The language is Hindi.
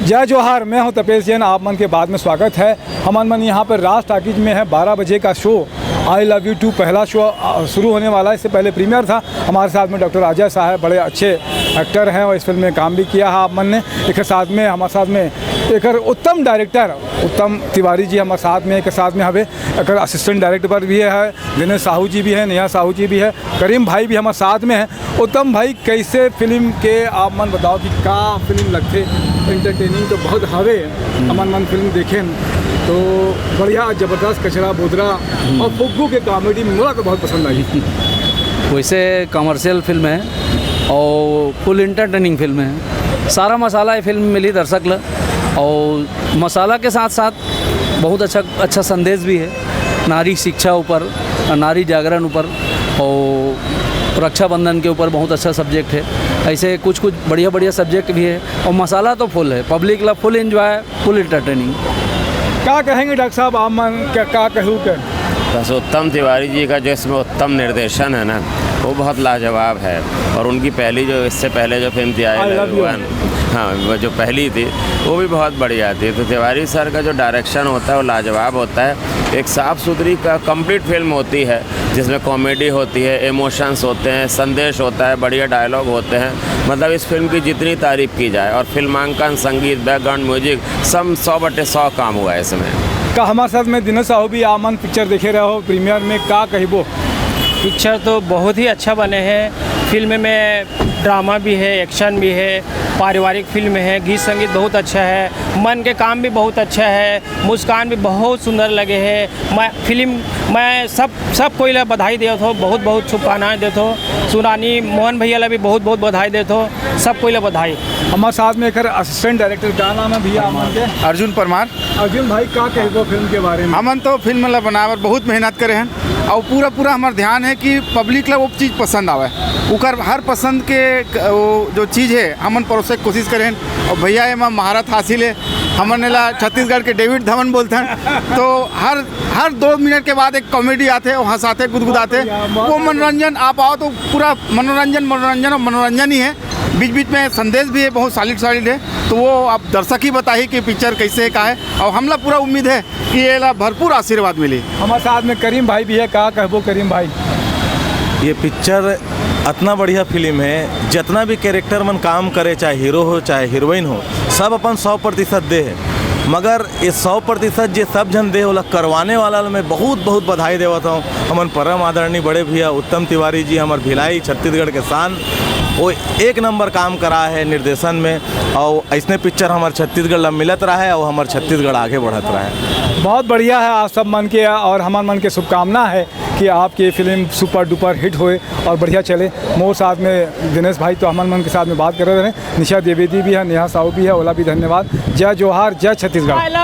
जय जोहार, मैं हूं तपेश जैन। आप मन के बाद में स्वागत है। हमारे मन यहाँ पर राज टाकीज में है 12 बजे का शो आई लव यू 2 पहला शो शुरू होने वाला है। इससे पहले प्रीमियर था। हमारे साथ में डॉक्टर अजय साहब बड़े अच्छे एक्टर हैं और इस फिल्म में काम भी किया है। आप मन ने एक साथ में हमारे साथ में एक उत्तम डायरेक्टर उत्तम तिवारी जी हमारे साथ में एक साथ में हमें एक असिस्टेंट डायरेक्टर भी है, दिनेश साहू जी भी है, नेहा साहू जी भी है, करीम भाई भी हमारे साथ में है। उत्तम भाई, कैसे फिल्म के आप मन बताओ कि का फिल्म लगते एंटरटेनिंग तो बहुत हवे हमारे मन फिल्म देखें तो बढ़िया ज़बरदस्त कचरा बोदरा और फुग्गू के कॉमेडी मुझे तो बहुत पसंद आई। वैसे कमर्शियल फिल्म है और फुल इंटरटेनिंग फिल्म है। सारा मसाला ये फिल्म मिली दर्शक ल और मसाला के साथ साथ बहुत अच्छा संदेश भी है। नारी शिक्षा ऊपर, नारी जागरण ऊपर और रक्षाबंधन के ऊपर बहुत अच्छा सब्जेक्ट है। ऐसे कुछ बढ़िया सब्जेक्ट भी है और मसाला तो फुल है। पब्लिक ला फुल एंजॉय, फुल इंटरटेनिंग। क्या कहेंगे डॉक्टर साहब आप मन क्या कहूँ के? बस उत्तम तिवारी जी का जो इसमें उत्तम निर्देशन है ना, वो बहुत लाजवाब है। और उनकी पहली जो इससे पहले जो फिल्म थी आई लव यू, हाँ वो जो पहली थी वो भी बहुत बढ़िया थी। तो तिवारी सर का जो डायरेक्शन होता है वो लाजवाब होता है। एक साफ़ सुथरी का कंप्लीट फिल्म होती है जिसमें कॉमेडी होती है, इमोशंस होते हैं, संदेश होता है, बढ़िया डायलॉग होते हैं। मतलब इस फिल्म की जितनी तारीफ़ की जाए, और फिल्मांकन, संगीत, बैकग्राउंड म्यूजिक सब 100/100 काम हुआ है इसमें। का हमारे साथ में दिनेश साहू भी आमन पिक्चर देखे रहे हो प्रीमियर में, का कहिबो? पिक्चर तो बहुत ही अच्छा बने हैं। फिल्म में ड्रामा भी है, एक्शन भी है, पारिवारिक फिल्म है, गीत संगीत बहुत अच्छा है, मन के काम भी बहुत अच्छा है, मुस्कान भी बहुत सुंदर लगे हैं। मैं सब कोई ला बधाई देता हूँ, बहुत शुभकामनाएं देता हूँ। सुनानी मोहन भैया ला भी बहुत बधाई देता हूँ, सब कोई ला बधाई। हमारे साथ में एक असिस्टेंट डायरेक्टर का नाम है भैया अमन के? अर्जुन परमार। अर्जुन भाई, का कहिबो फिल्म के बारे में? हमन तो फिल्म ला बनावर बहुत मेहनत करे हैं और पूरा हमार ध्यान है कि पब्लिक ला वो चीज़ पसंद आवे। उकर हर पसंद के वो जो चीज़ है हमन परोसे कोशिश करें। और भैया एमा महारत हासिल है। हमन ला छत्तीसगढ़ के डेविड धवन बोलते हैं। तो हर 2 मिनट के बाद एक कॉमेडी आते हैं, हंसाते गुदगुदाते, वो मनोरंजन आप आओ तो पूरा मनोरंजन ही है। बीच में संदेश भी है, बहुत सॉलिड है। तो वो आप दर्शक ही बताइए कि पिक्चर कैसे का है। और हमला पूरा उम्मीद है कि ये ला भरपूर आशीर्वाद मिली। हमारे साथ में करीम भाई भी है, का कहबो करीम भाई? ये पिक्चर इतना बढ़िया फिल्म है। जितना भी कैरेक्टर मन काम करे, चाहे हीरो हो चाहे हीरोइन हो, सब अपन 100% दे है। मगर ये 100% जो सब जन दे होला करवाने वाला मैं बहुत बधाई देवता हूँ। हमन परम आदरणीय बड़े भैया उत्तम तिवारी जी, हमारे भिलाई छत्तीसगढ़ के शान, वो 1 नंबर काम करा है निर्देशन में। और ऐसने पिक्चर हमारे छत्तीसगढ़ ला मिलत रहा है और हमारे छत्तीसगढ़ आगे बढ़त रहा है। बहुत बढ़िया है। आप सब मन के और हमारे मन के शुभकामना है कि आपकी फिल्म सुपर डुपर हिट होए और बढ़िया चले। मोर साथ में दिनेश भाई तो हमारे मन के साथ में बात कर रहे हैं। निशा द्विवेदी भी है, नेहा साहू भी है, ओला भी धन्यवाद। जय जोहार, जय छत्तीसगढ़।